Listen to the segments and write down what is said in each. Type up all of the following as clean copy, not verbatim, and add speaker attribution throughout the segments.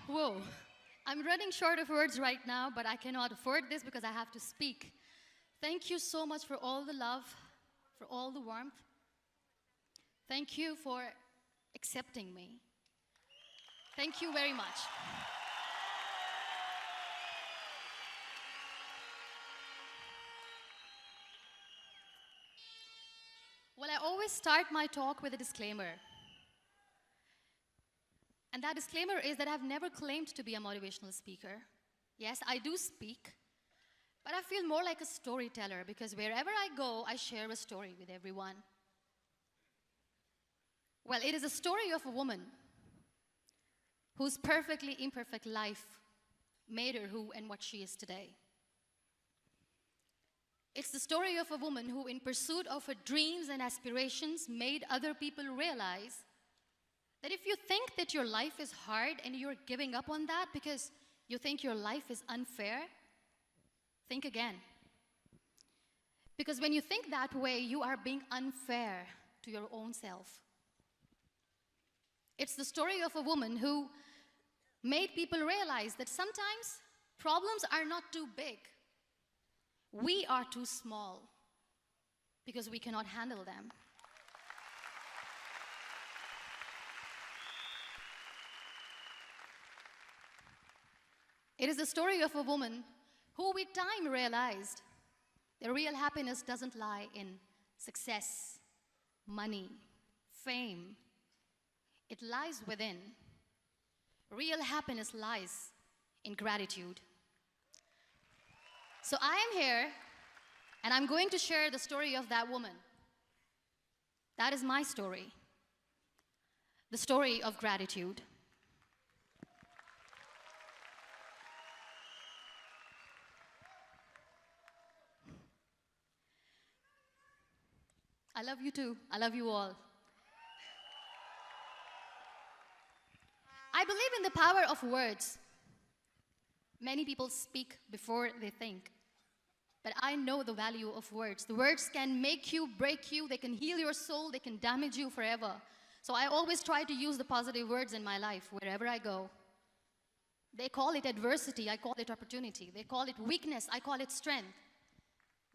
Speaker 1: Whoa. I'm running short of words right now, but I cannot afford this because I have to speak. Thank you so much for all the love, for all the warmth. Thank you for accepting me. Thank you very much. Well, I always start my talk with a disclaimer. And that disclaimer is that I've never claimed to be a motivational speaker. Yes, I do speak, but I feel more like a storyteller because wherever I go, I share a story with everyone. Well, it is a story of a woman whose perfectly imperfect life made her who and what she is today. It's the story of a woman who, in pursuit of her dreams and aspirations, made other people realize that if you think that your life is hard and you're giving up on that because you think your life is unfair, think again. Because when you think that way, you are being unfair to your own self. It's the story of a woman who made people realize that sometimes problems are not too big. We are too small because we cannot handle them. It is the story of a woman who with time realized that real happiness doesn't lie in success, money, fame. It lies within. Real happiness lies in gratitude. So I am here, and I'm going to share the story of that woman. That is my story. The story of gratitude. I love you too. I love you all. I believe in the power of words. Many people speak before they think. But I know the value of words. The words can make you, break you, they can heal your soul, they can damage you forever. So I always try to use the positive words in my life wherever I go. They call it adversity, I call it opportunity. They call it weakness, I call it strength.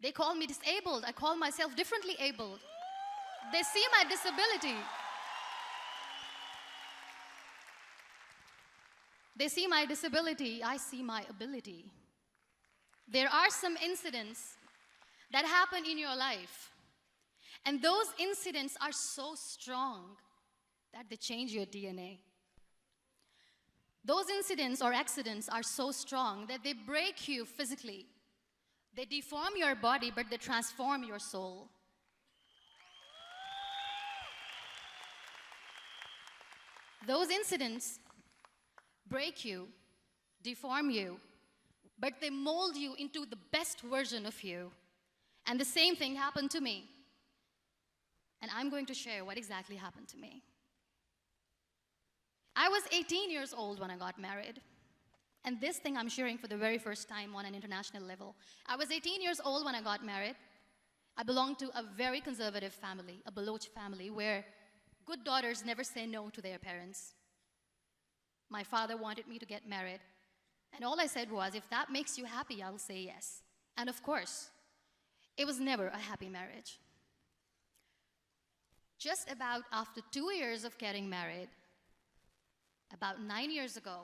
Speaker 1: They call me disabled, I call myself differently abled. They see my disability. They see my disability, I see my ability. There are some incidents that happen in your life, and those incidents are so strong that they change your DNA. Those incidents or accidents are so strong that they break you physically. They deform your body, but they transform your soul. Those incidents break you, deform you, but they mold you into the best version of you. And the same thing happened to me. And I'm going to share what exactly happened to me. I was 18 years old when I got married. And this thing I'm sharing for the very first time on an international level. I was 18 years old when I got married. I belonged to a very conservative family, a Baloch family, where good daughters never say no to their parents. My father wanted me to get married. And all I said was, if that makes you happy, I'll say yes. And of course, it was never a happy marriage. Just about after 2 years of getting married, about 9 years ago,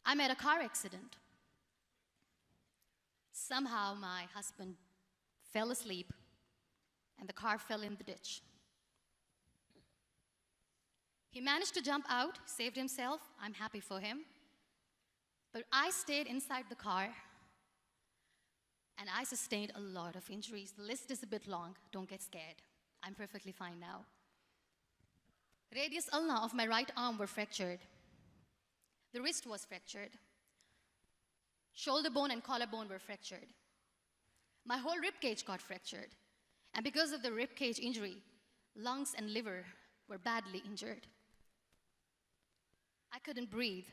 Speaker 1: I met a car accident. Somehow my husband fell asleep and the car fell in the ditch. He managed to jump out, saved himself. I'm happy for him. But I stayed inside the car and I sustained a lot of injuries. The list is a bit long. Don't get scared. I'm perfectly fine now. Radius ulna of my right arm were fractured. The wrist was fractured. Shoulder bone and collarbone were fractured. My whole rib cage got fractured. And because of the rib cage injury, lungs and liver were badly injured. I couldn't breathe.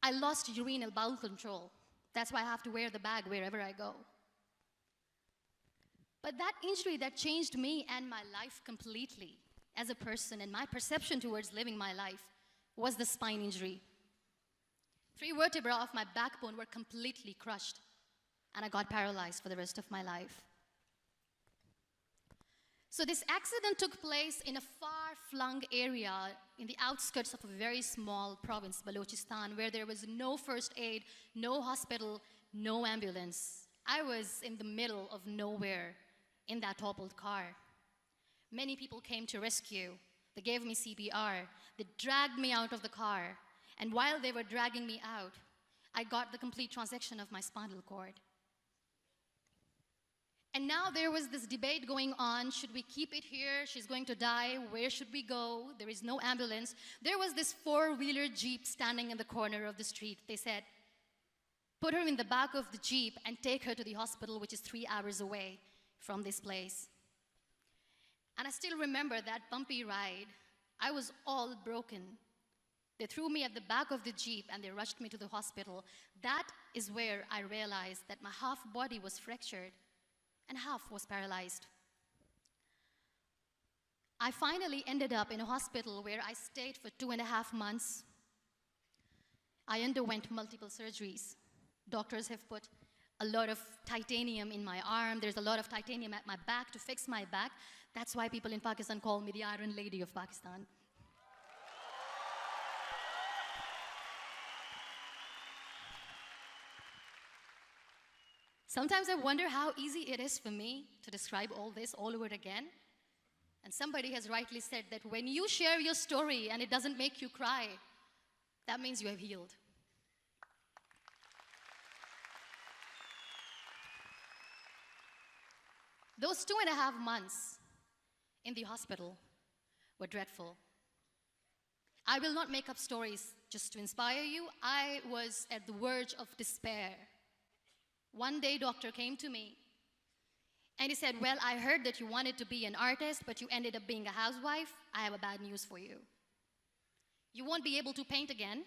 Speaker 1: I lost urinary bowel control. That's why I have to wear the bag wherever I go. But that injury that changed me and my life completely as a person and my perception towards living my life was the spine injury. 3 vertebrae of my backbone were completely crushed, and I got paralyzed for the rest of my life. So this accident took place in a far-flung area in the outskirts of a very small province, Balochistan, where there was no first aid, no hospital, no ambulance. I was in the middle of nowhere in that toppled car. Many people came to rescue. They gave me CPR. They dragged me out of the car. And while they were dragging me out, I got the complete transection of my spinal cord. And now there was this debate going on. Should we keep it here? She's going to die. Where should we go? There is no ambulance. There was this 4-wheeler Jeep standing in the corner of the street. They said, put her in the back of the Jeep and take her to the hospital, which is 3 hours away from this place. And I still remember that bumpy ride. I was all broken. They threw me at the back of the Jeep and they rushed me to the hospital. That is where I realized that my half body was fractured and half was paralyzed. I finally ended up in a hospital where I stayed for 2.5 months. I underwent multiple surgeries. Doctors have put a lot of titanium in my arm. There's a lot of titanium at my back to fix my back. That's why people in Pakistan call me the Iron Lady of Pakistan. Sometimes I wonder how easy it is for me to describe all this all over again. And somebody has rightly said that when you share your story and it doesn't make you cry, that means you have healed. Those 2.5 months in the hospital were dreadful. I will not make up stories just to inspire you. I was at the verge of despair. One day, doctor came to me and he said, well, I heard that you wanted to be an artist, but you ended up being a housewife. I have a bad news for you. You won't be able to paint again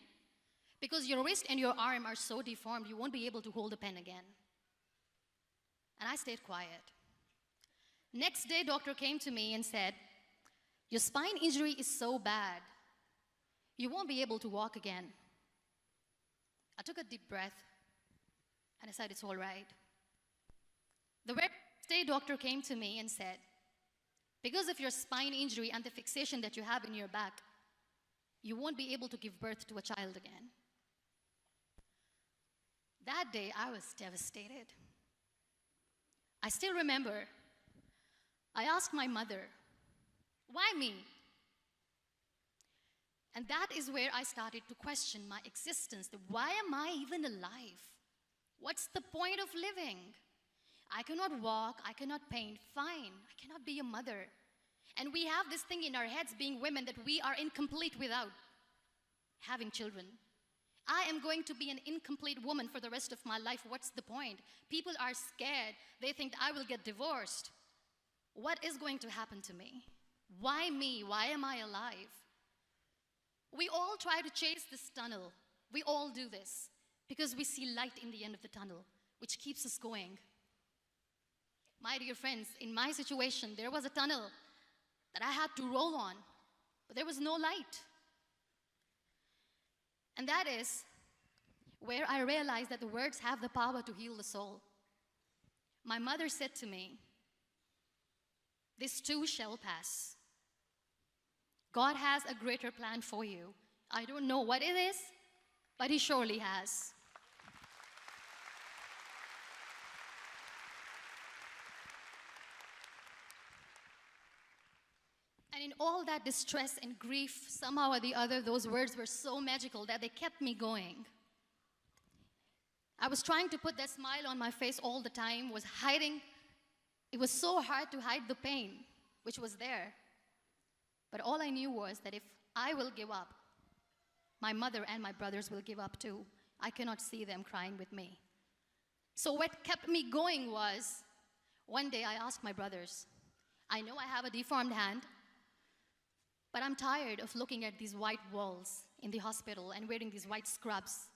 Speaker 1: because your wrist and your arm are so deformed, you won't be able to hold a pen again. And I stayed quiet. Next day, doctor came to me and said, your spine injury is so bad, you won't be able to walk again. I took a deep breath and I said, it's all right. The very next day, doctor came to me and said, because of your spine injury and the fixation that you have in your back, you won't be able to give birth to a child again. That day, I was devastated. I still remember, I asked my mother, why me? And that is where I started to question my existence. Why am I even alive? What's the point of living? I cannot walk, I cannot paint, fine. I cannot be a mother. And we have this thing in our heads, being women, that we are incomplete without having children. I am going to be an incomplete woman for the rest of my life. What's the point? People are scared. They think I will get divorced. What is going to happen to me? Why me? Why am I alive? We all try to chase this tunnel. We all do this because we see light in the end of the tunnel, which keeps us going. My dear friends, in my situation, there was a tunnel that I had to roll on, but there was no light. And that is where I realized that the words have the power to heal the soul. My mother said to me, this too shall pass. God has a greater plan for you. I don't know what it is, but He surely has. And in all that distress and grief, somehow or the other, those words were so magical that they kept me going. I was trying to put that smile on my face all the time, was hiding. It was so hard to hide the pain, which was there. But all I knew was that if I will give up, my mother and my brothers will give up too. I cannot see them crying with me. So what kept me going was, one day I asked my brothers, I know I have a deformed hand, but I'm tired of looking at these white walls in the hospital and wearing these white scrubs.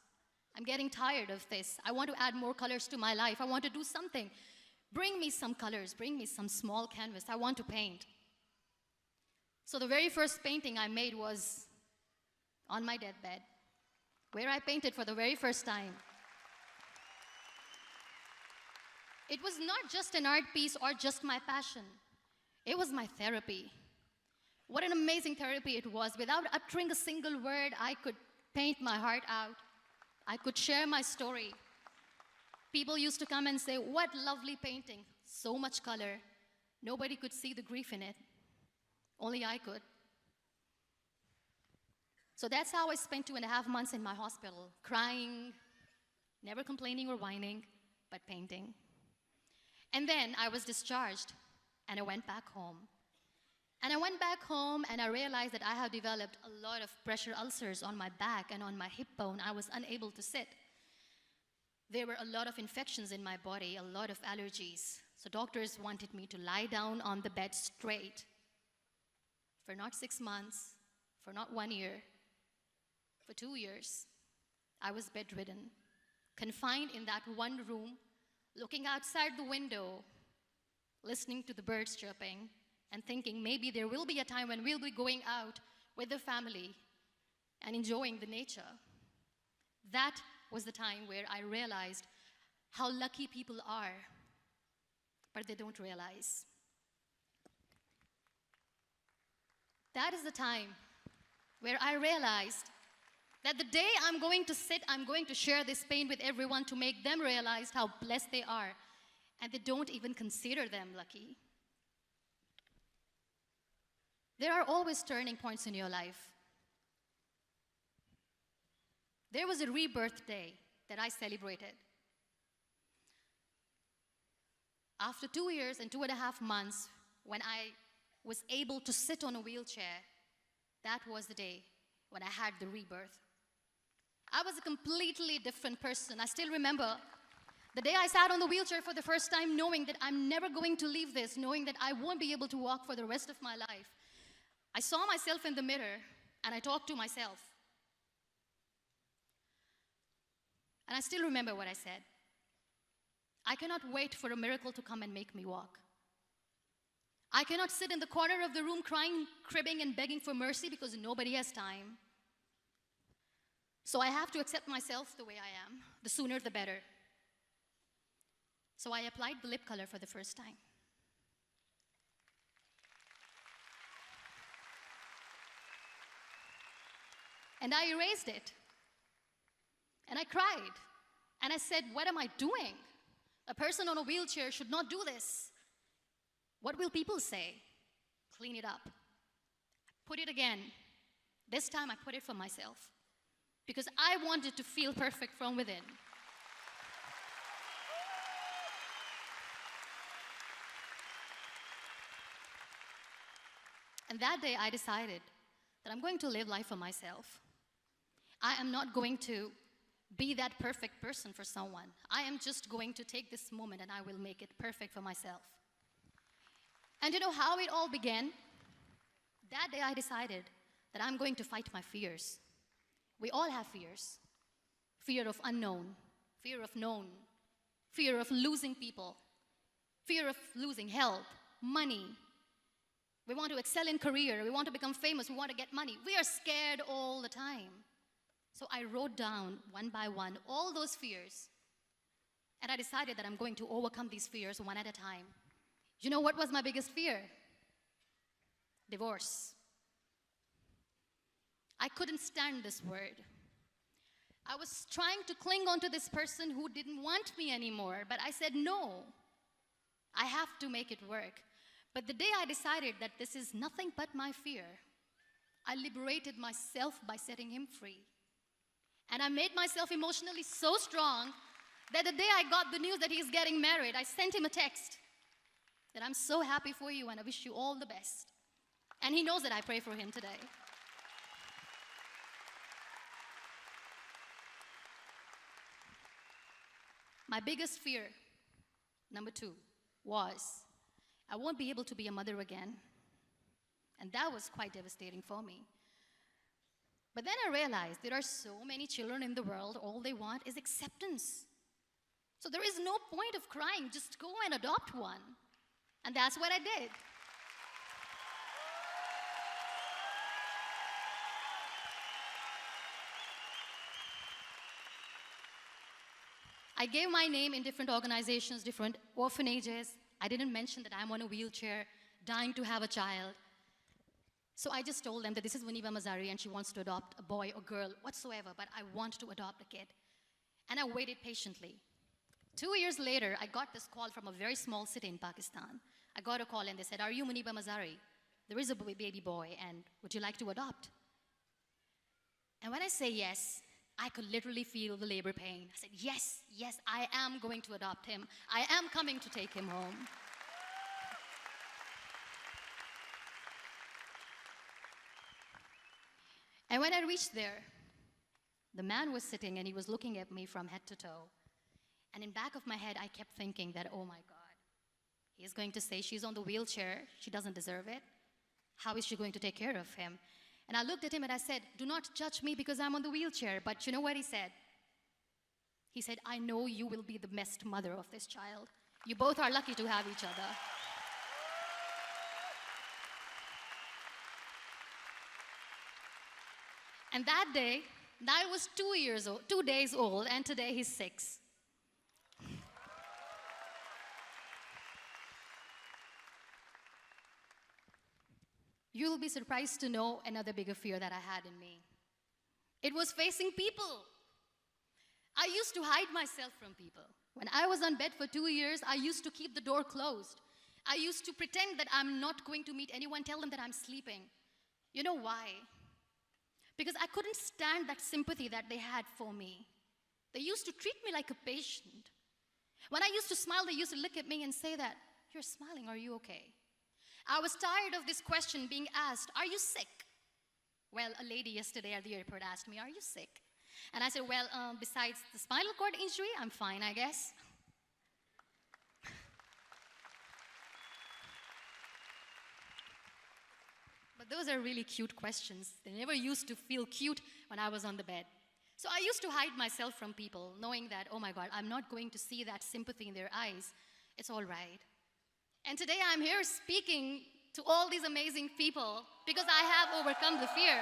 Speaker 1: I'm getting tired of this. I want to add more colors to my life. I want to do something. Bring me some colors. Bring me some small canvas. I want to paint. So the very first painting I made was on my deathbed, where I painted for the very first time. It was not just an art piece or just my passion. It was my therapy. What an amazing therapy it was. Without uttering a single word, I could paint my heart out. I could share my story. People used to come and say, "What lovely painting, so much color." Nobody could see the grief in it. Only I could. So that's how I spent 2.5 months in my hospital, crying, never complaining or whining, but painting. And then I was discharged, and I went back home. And I went back home, and I realized that I had developed a lot of pressure ulcers on my back and on my hip bone. I was unable to sit. There were a lot of infections in my body, a lot of allergies. So doctors wanted me to lie down on the bed straight for not 6 months, for not 1 year, for 2 years. I was bedridden, confined in that one room, looking outside the window, listening to the birds chirping, and thinking maybe there will be a time when we'll be going out with the family and enjoying the nature. That was the time where I realized how lucky people are, but they don't realize. That is the time where I realized that the day I'm going to sit, I'm going to share this pain with everyone to make them realize how blessed they are, and they don't even consider them lucky. There are always turning points in your life. There was a rebirth day that I celebrated. After 2 years and 2.5 months, when I was able to sit on a wheelchair, that was the day when I had the rebirth. I was a completely different person. I still remember the day I sat on the wheelchair for the first time, knowing that I'm never going to leave this, knowing that I won't be able to walk for the rest of my life. I saw myself in the mirror, and I talked to myself. And I still remember what I said. I cannot wait for a miracle to come and make me walk. I cannot sit in the corner of the room crying, cribbing, and begging for mercy because nobody has time. So I have to accept myself the way I am. The sooner, the better. So I applied the lip color for the first time. And I erased it. And I cried. And I said, "What am I doing? A person on a wheelchair should not do this. What will people say?" Clean it up. Put it again. This time I put it for myself. Because I wanted to feel perfect from within. And that day I decided that I'm going to live life for myself. I am not going to be that perfect person for someone. I am just going to take this moment and I will make it perfect for myself. And you know how it all began? That day I decided that I'm going to fight my fears. We all have fears. Fear of unknown, fear of known, fear of losing people, fear of losing health, money. We want to excel in career, we want to become famous, we want to get money. We are scared all the time. So I wrote down one by one all those fears. And I decided that I'm going to overcome these fears one at a time. You know what was my biggest fear? Divorce. I couldn't stand this word. I was trying to cling on to this person who didn't want me anymore, but I said no. I have to make it work. But the day I decided that this is nothing but my fear, I liberated myself by setting him free. And I made myself emotionally so strong that the day I got the news that he's getting married, I sent him a text that I'm so happy for you and I wish you all the best. And he knows that I pray for him today. My biggest fear, number 2, was I won't be able to be a mother again. And that was quite devastating for me. But then I realized there are so many children in the world, all they want is acceptance. So there is no point of crying, just go and adopt one. And that's what I did. I gave my name in different organizations, different orphanages. I didn't mention that I'm on a wheelchair, dying to have a child. So I just told them that this is muniba Mazari and she wants to adopt a boy or girl, whatsoever, but I want to adopt a kid. And I waited patiently. 2 years later, I got this call from a very small city in Pakistan. I got a call and they said, are you muniba Mazari? There is a baby boy and would you like to adopt? And when I say yes, I could literally feel the labor pain. I said, yes, yes, I am going to adopt him. I am coming to take him home. And when I reached there, the man was sitting and he was looking at me from head to toe. And in back of my head, I kept thinking that, oh my God, he's going to say she's on the wheelchair, she doesn't deserve it. How is she going to take care of him? And I looked at him and I said, do not judge me because I'm on the wheelchair. But you know what he said? He said, I know you will be the best mother of this child. You both are lucky to have each other. And that day, I was 2 days old, and today he's 6. You'll be surprised to know another bigger fear that I had in me. It was facing people. I used to hide myself from people. When I was on bed for 2 years, I used to keep the door closed. I used to pretend that I'm not going to meet anyone, tell them that I'm sleeping. You know why? Because I couldn't stand that sympathy that they had for me. They used to treat me like a patient. When I used to smile, they used to look at me and say that, you're smiling, are you okay? I was tired of this question being asked, are you sick? Well, a lady yesterday at the airport asked me, are you sick? And I said, well, besides the spinal cord injury, I'm fine, I guess. But those are really cute questions. They never used to feel cute when I was on the bed. So I used to hide myself from people, knowing that, oh my God, I'm not going to see that sympathy in their eyes. It's all right. And today I'm here speaking to all these amazing people because I have overcome the fear.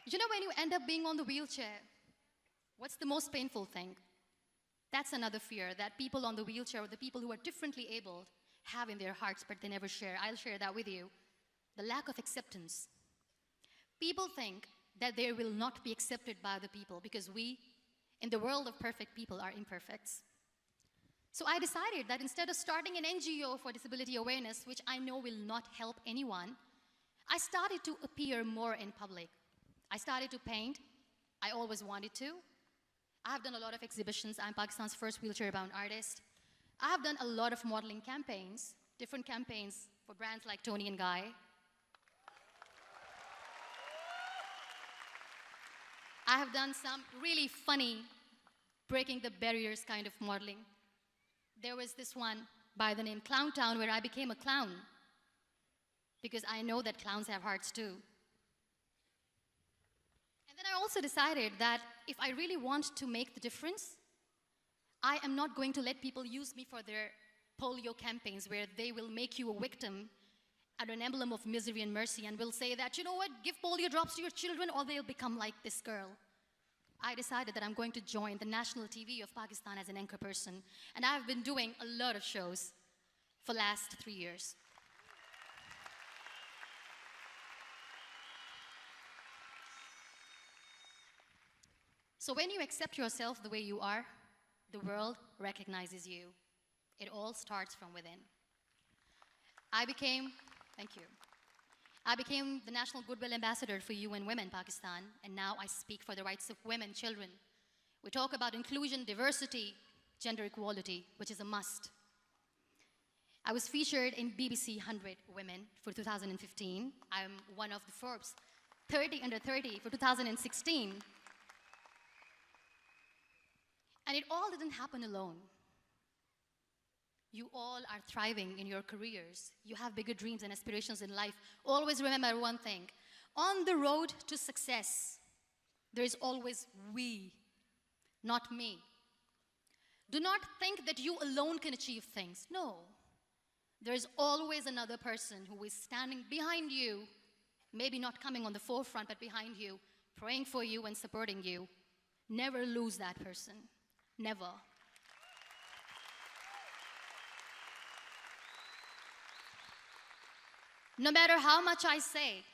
Speaker 1: You know, when you end up being on the wheelchair, what's the most painful thing? That's another fear that people on the wheelchair, or the people who are differently abled, have in their hearts, but they never share. I'll share that with you. The lack of acceptance. People think that they will not be accepted by the people because we, in the world of perfect people, are imperfects. So I decided that instead of starting an NGO for disability awareness, which I know will not help anyone, I started to appear more in public. I started to paint. I always wanted to. I have done a lot of exhibitions. I'm Pakistan's first wheelchair-bound artist. I have done a lot of modeling campaigns, different campaigns for brands like Tony and Guy. I have done some really funny, breaking the barriers kind of modeling. There was this one by the name Clown Town where I became a clown because I know that clowns have hearts too. And then I also decided that if I really want to make the difference, I am not going to let people use me for their polio campaigns where they will make you a victim and an emblem of misery and mercy and will say that, you know what, give polio drops to your children or they'll become like this girl. I decided that I'm going to join the national TV of Pakistan as an anchor person, and I've been doing a lot of shows for the last 3 years. So when you accept yourself the way you are, the world recognizes you. It all starts from within. Thank you. I became the National Goodwill Ambassador for UN Women Pakistan, and now I speak for the rights of women, children. We talk about inclusion, diversity, gender equality, which is a must. I was featured in BBC 100 Women for 2015. I'm one of the Forbes 30 under 30 for 2016. And it all didn't happen alone. You all are thriving in your careers. You have bigger dreams and aspirations in life. Always remember one thing. On the road to success, there is always we, not me. Do not think that you alone can achieve things. No. There is always another person who is standing behind you maybe not coming on the forefront, but behind you, praying for you and supporting you. Never lose that person. Never. No matter how much I say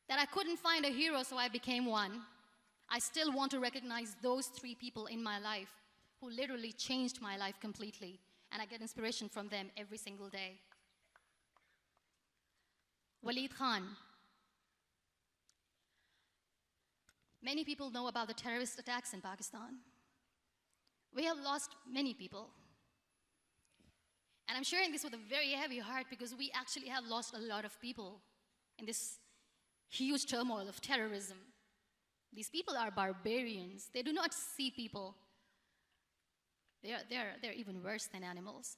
Speaker 1: that I couldn't find a hero, so I became one, I still want to recognize those 3 people in my life who literally changed my life completely, and I get inspiration from them every single day. Waleed Khan. Many people know about the terrorist attacks in Pakistan. We have lost many people. And I'm sharing this with a very heavy heart because we actually have lost a lot of people in this huge turmoil of terrorism. These people are barbarians. They do not see people. They're even worse than animals.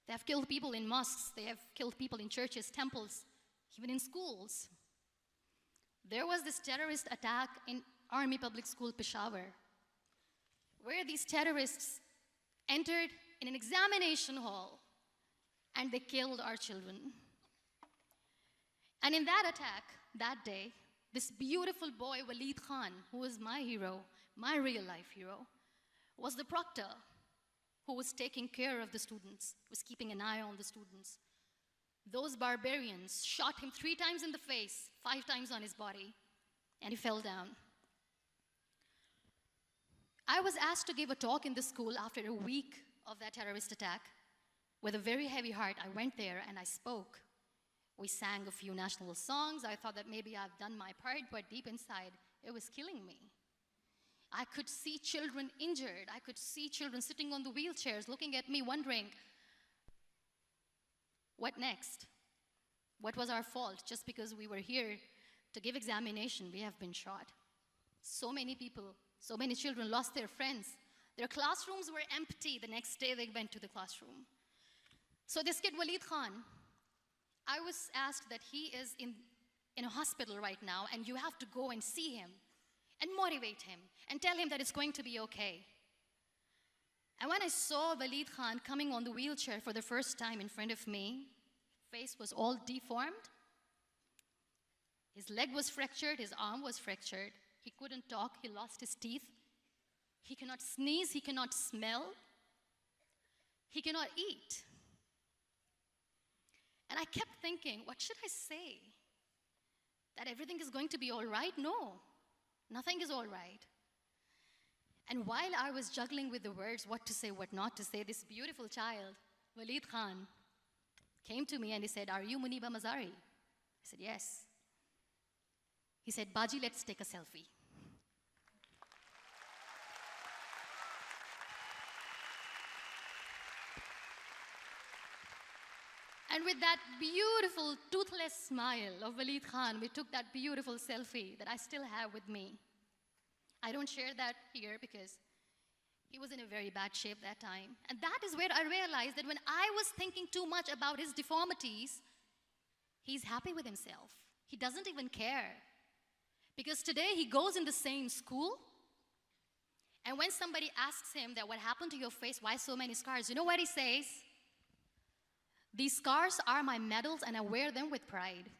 Speaker 1: They have killed people in mosques. They have killed people in churches, temples, even in schools. There was this terrorist attack in Army Public School, Peshawar, where these terrorists entered in an examination hall and they killed our children. And in that attack, that day, this beautiful boy, Waleed Khan, who was my hero, my real-life hero, was the proctor who was taking care of the students, was keeping an eye on the students. Those barbarians shot him 3 times in the face, 5 times on his body, and he fell down. I was asked to give a talk in the school after a week of that terrorist attack. With a very heavy heart, I went there and I spoke. We sang a few national songs. I thought that maybe I've done my part, but deep inside, it was killing me. I could see children injured. I could see children sitting on the wheelchairs, looking at me, wondering, what next? What was our fault? Just because we were here to give examination, we have been shot. So many people, so many children lost their friends. Their classrooms were empty. The next day they went to the classroom. So this kid, Waleed Khan, I was asked that he is in a hospital right now, and you have to go and see him and motivate him and tell him that it's going to be okay. And when I saw Waleed Khan coming on the wheelchair for the first time in front of me, face was all deformed. His leg was fractured, his arm was fractured. He couldn't talk, he lost his teeth. He cannot sneeze, he cannot smell. He cannot eat. And I kept thinking, what should I say? That everything is going to be all right? No, nothing is all right. And while I was juggling with the words, what to say, what not to say, this beautiful child, Waleed Khan, came to me and he said, "Are you Muniba Mazari?" I said, "Yes." He said, "Baji, let's take a selfie." And with that beautiful, toothless smile of Waleed Khan, we took that beautiful selfie that I still have with me. I don't share that here because he was in a very bad shape that time. And that is where I realized that when I was thinking too much about his deformities, he's happy with himself. He doesn't even care. Because today he goes in the same school, and when somebody asks him that what happened to your face, why so many scars, you know what he says? "These scars are my medals and I wear them with pride."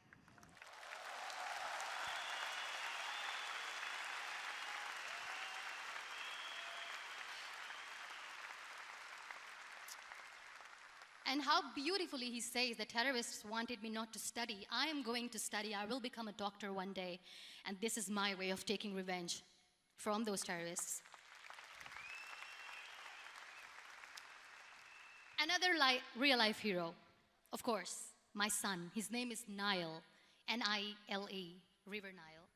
Speaker 1: And how beautifully he says, "The terrorists wanted me not to study. I am going to study. I will become a doctor one day. And this is my way of taking revenge from those terrorists." Another real-life hero, of course, my son. His name is Nile, N-I-L-E, River Nile.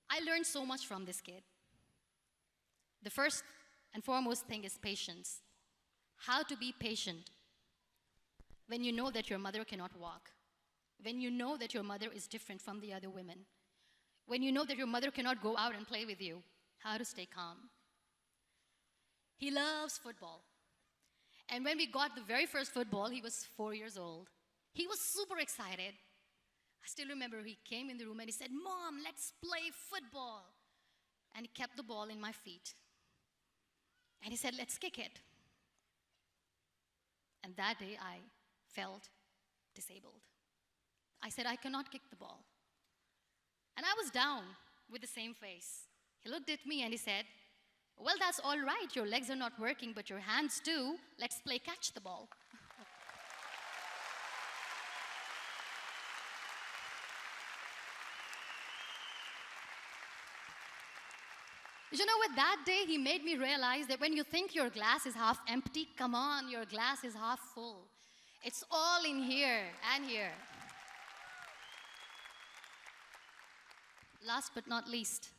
Speaker 1: I learned so much from this kid. The first and foremost thing is patience. How to be patient when you know that your mother cannot walk, when you know that your mother is different from the other women, when you know that your mother cannot go out and play with you, how to stay calm. He loves football. And when we got the very first football, he was 4 years old. He was super excited. I still remember he came in the room and he said, "Mom, let's play football." And he kept the ball in my feet. And he said, "Let's kick it." And that day I felt disabled. I said, I cannot kick the ball. And I was down with the same face. He looked at me and he said, well, that's all right. Your legs are not working, but your hands do. Let's play catch the ball. You know what? That day, he made me realize that when you think your glass is half empty, come on, your glass is half full. It's all in here and here. Last but not least,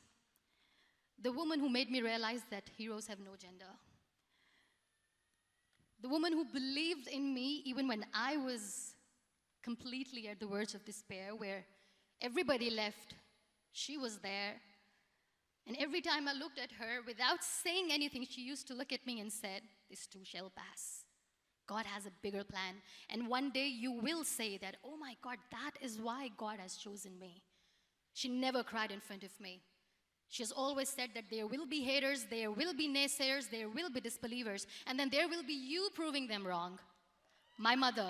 Speaker 1: the woman who made me realize that heroes have no gender. The woman who believed in me even when I was completely at the verge of despair, where everybody left, she was there. And every time I looked at her, without saying anything, she used to look at me and said, this too shall pass. God has a bigger plan. And one day you will say that, oh my God, that is why God has chosen me. She never cried in front of me. She has always said that there will be haters, there will be naysayers, there will be disbelievers, and then there will be you proving them wrong. My mother.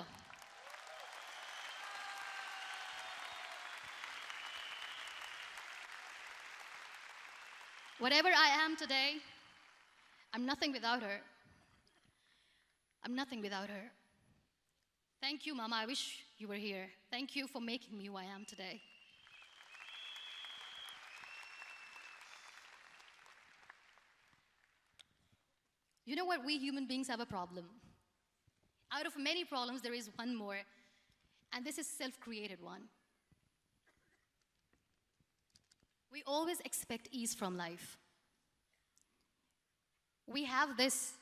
Speaker 1: Whatever I am today, I'm nothing without her. I'm nothing without her. Thank you, Mama. I wish you were here. Thank you for making me who I am today. You know what? We human beings have a problem. Out of many problems, there is one more, and this is self-created one. We always expect ease from life. We have this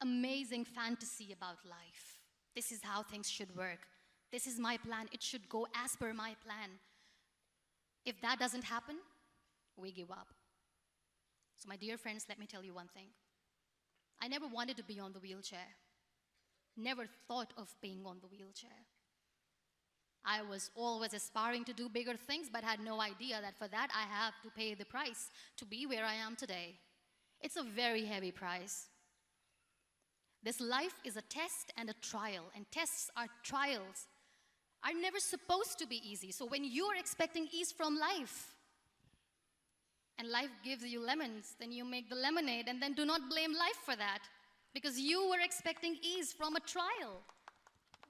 Speaker 1: amazing fantasy about life. This is how things should work. This is my plan. It should go as per my plan. If that doesn't happen, we give up. So my dear friends, let me tell you one thing. I never wanted to be on the wheelchair. Never thought of being on the wheelchair. I was always aspiring to do bigger things, but had no idea that for that I have to pay the price to be where I am today. It's a very heavy price. This life is a test and a trial, and tests are trials are never supposed to be easy. So when you are expecting ease from life, and life gives you lemons, then you make the lemonade, and then do not blame life for that, because you were expecting ease from a trial.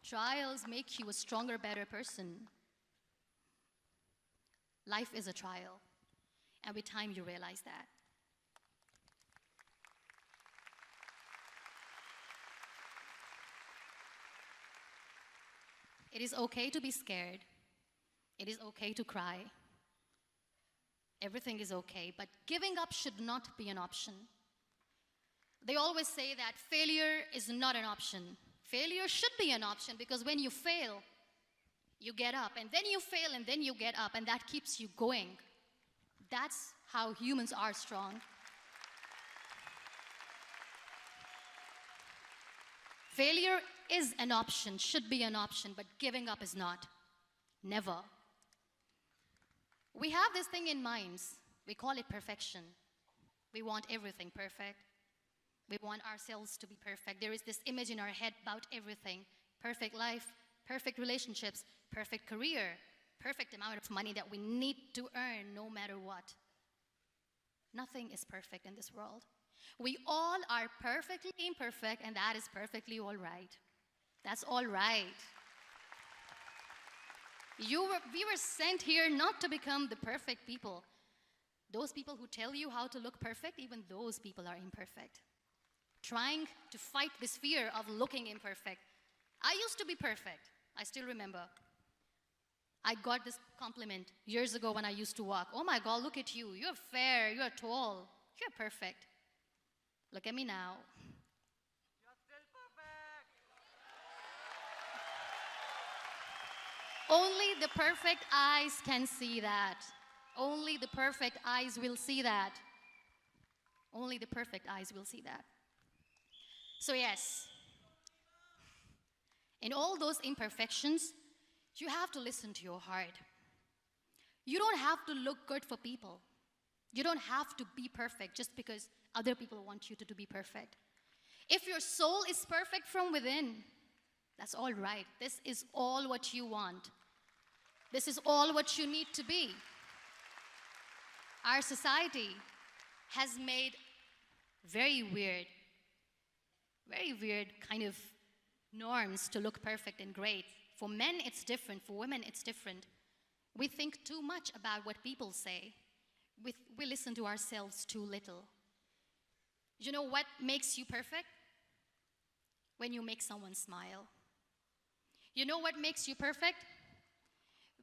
Speaker 1: Trials make you a stronger, better person. Life is a trial, and with time you realize that. It is okay to be scared. It is okay to cry. Everything is okay, but giving up should not be an option. They always say that failure is not an option. Failure should be an option, because when you fail, you get up, and then you fail, and then you get up, and that keeps you going. That's how humans are strong. Failure is an option, should be an option, but giving up is not. Never. We have this thing in minds. We call it perfection. We want everything perfect. We want ourselves to be perfect. There is this image in our head about everything. Perfect life, perfect relationships, perfect career, perfect amount of money that we need to earn no matter what. Nothing is perfect in this world. We all are perfectly imperfect, and that is perfectly all right. That's all right. We were sent here not to become the perfect people. Those people who tell you how to look perfect, even those people are imperfect. Trying to fight this fear of looking imperfect. I used to be perfect. I still remember. I got this compliment years ago when I used to walk. Oh my God, look at you. You're fair, you're tall, you're perfect. Look at me now.
Speaker 2: You're still perfect.
Speaker 1: Only the perfect eyes can see that. Only the perfect eyes will see that. Only the perfect eyes will see that. So yes, in all those imperfections, you have to listen to your heart. You don't have to look good for people. You don't have to be perfect just because other people want you to be perfect. If your soul is perfect from within, that's all right. This is all what you want. This is all what you need to be. Our society has made very weird kind of norms to look perfect and great. For men, it's different. For women, it's different. We think too much about what people say. We listen to ourselves too little. You know what makes you perfect? When you make someone smile. You know what makes you perfect?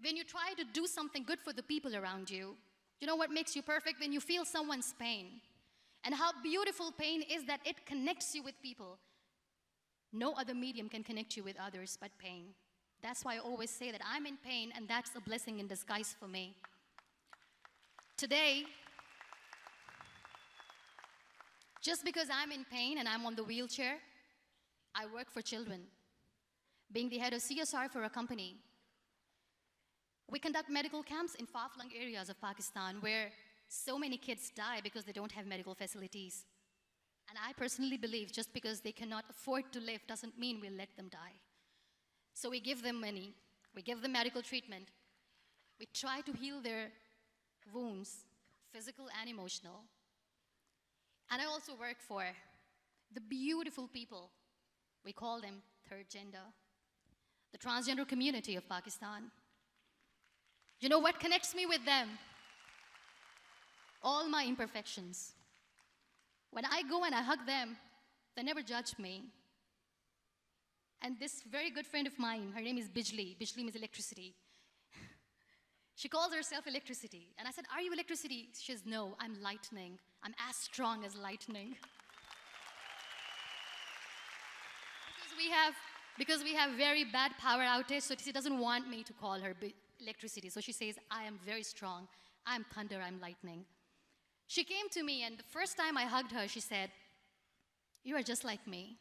Speaker 1: When you try to do something good for the people around you. You know what makes you perfect? When you feel someone's pain. And how beautiful pain is that it connects you with people. No other medium can connect you with others but pain. That's why I always say that I'm in pain, and that's a blessing in disguise for me. Today, just because I'm in pain and I'm on the wheelchair, I work for children. Being the head of CSR for a company, we conduct medical camps in far-flung areas of Pakistan where so many kids die because they don't have medical facilities. And I personally believe just because they cannot afford to live doesn't mean we'll let them die. So we give them money, we give them medical treatment, we try to heal their wounds, physical and emotional. And I also work for the beautiful people, we call them third gender, the transgender community of Pakistan. You know what connects me with them? All my imperfections. When I go and I hug them, they never judge me. And this very good friend of mine, her name is Bijli. Bijli means electricity. She calls herself electricity. And I said, are you electricity? She says, no, I'm lightning. I'm as strong as lightning. Because we have very bad power outage, so she doesn't want me to call her electricity. So she says, I am very strong. I'm thunder, I'm lightning. She came to me, and the first time I hugged her, she said, you are just like me.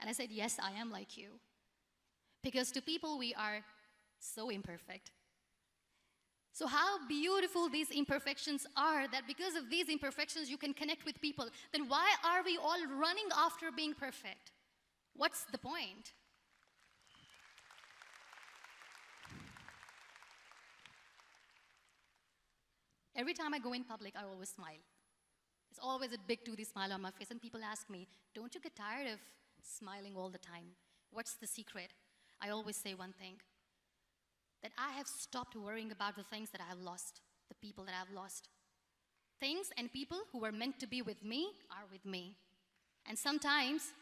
Speaker 1: And I said, yes, I am like you. Because to people, we are so imperfect. So how beautiful these imperfections are, that because of these imperfections, you can connect with people. Then why are we all running after being perfect? What's the point? Every time I go in public, I always smile. There's always a big toothy smile on my face, and people ask me, don't you get tired of smiling all the time? What's the secret? I always say one thing, that I have stopped worrying about the things that I have lost, the people that I have lost. Things and people who were meant to be with me are with me. And sometimes,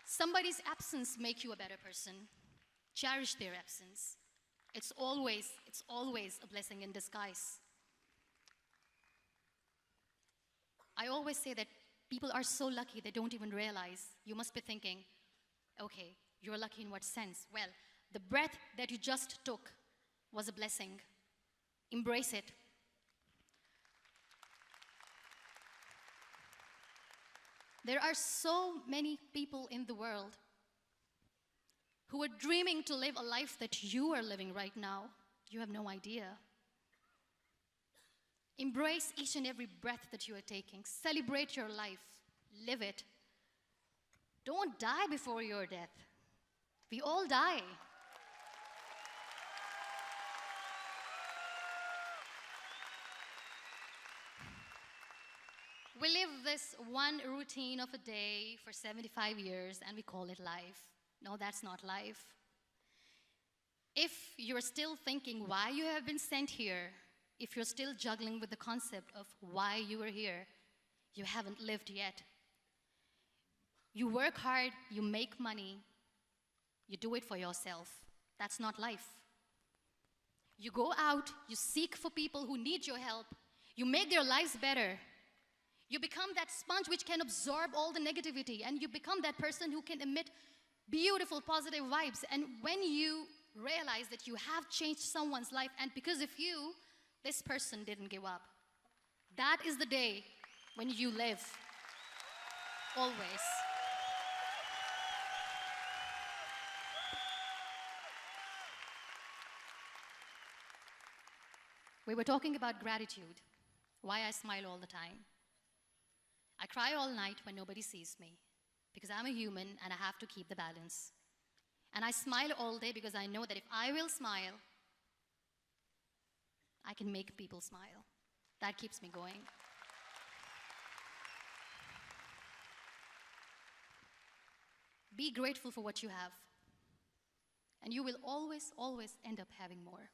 Speaker 1: somebody's absence makes you a better person. Cherish their absence. It's always a blessing in disguise. I always say that people are so lucky they don't even realize. You must be thinking, okay, you're lucky in what sense? Well, the breath that you just took was a blessing. Embrace it. There are so many people in the world who are dreaming to live a life that you are living right now. You have no idea. Embrace each and every breath that you are taking. Celebrate your life. Live it. Don't die before your death. We all die. We live this one routine of a day for 75 years and we call it life. No, that's not life. If you're still thinking why you have been sent here, if you're still juggling with the concept of why you are here, you haven't lived yet. You work hard, you make money, you do it for yourself. That's not life. You go out, you seek for people who need your help, you make their lives better. You become that sponge which can absorb all the negativity, and you become that person who can emit beautiful, positive vibes. And when you realize that you have changed someone's life, and because of you, this person didn't give up, that is the day when you live. Always. We were talking about gratitude, why I smile all the time. I cry all night when nobody sees me, because I'm a human and I have to keep the balance. And I smile all day because I know that if I will smile, I can make people smile. That keeps me going. Be grateful for what you have. And you will always, always end up having more.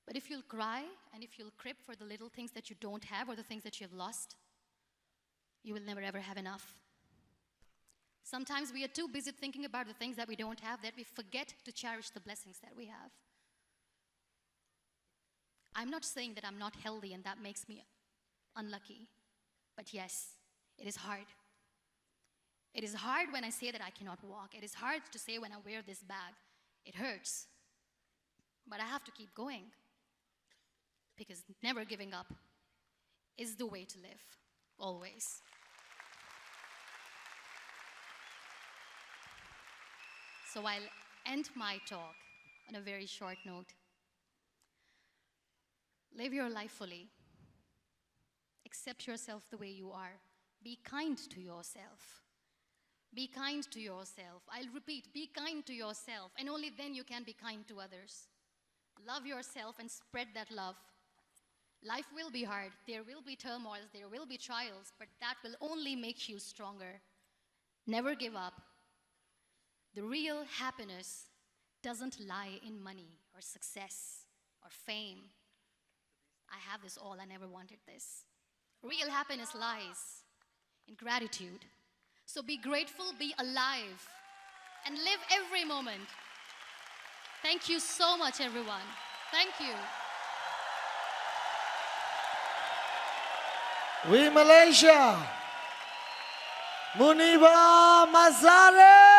Speaker 1: But if you'll cry and if you'll crib for the little things that you don't have or the things that you have lost, you will never ever have enough. Sometimes we are too busy thinking about the things that we don't have that we forget to cherish the blessings that we have. I'm not saying that I'm not healthy and that makes me unlucky. But yes, it is hard. It is hard when I say that I cannot walk. It is hard to say when I wear this bag. It hurts. But I have to keep going. Because never giving up is the way to live, always. So I'll end my talk on a very short note. Live your life fully. Accept yourself the way you are. Be kind to yourself. Be kind to yourself. I'll repeat, be kind to yourself, and only then you can be kind to others. Love yourself and spread that love. Life will be hard. There will be turmoils. There will be trials, but that will only make you stronger. Never give up. The real happiness doesn't lie in money or success or fame. I have this all. I never wanted this. Real happiness lies in gratitude. So be grateful, be alive, and live every moment. Thank you so much, everyone. Thank you.
Speaker 3: We Malaysia. Muniba, mazari.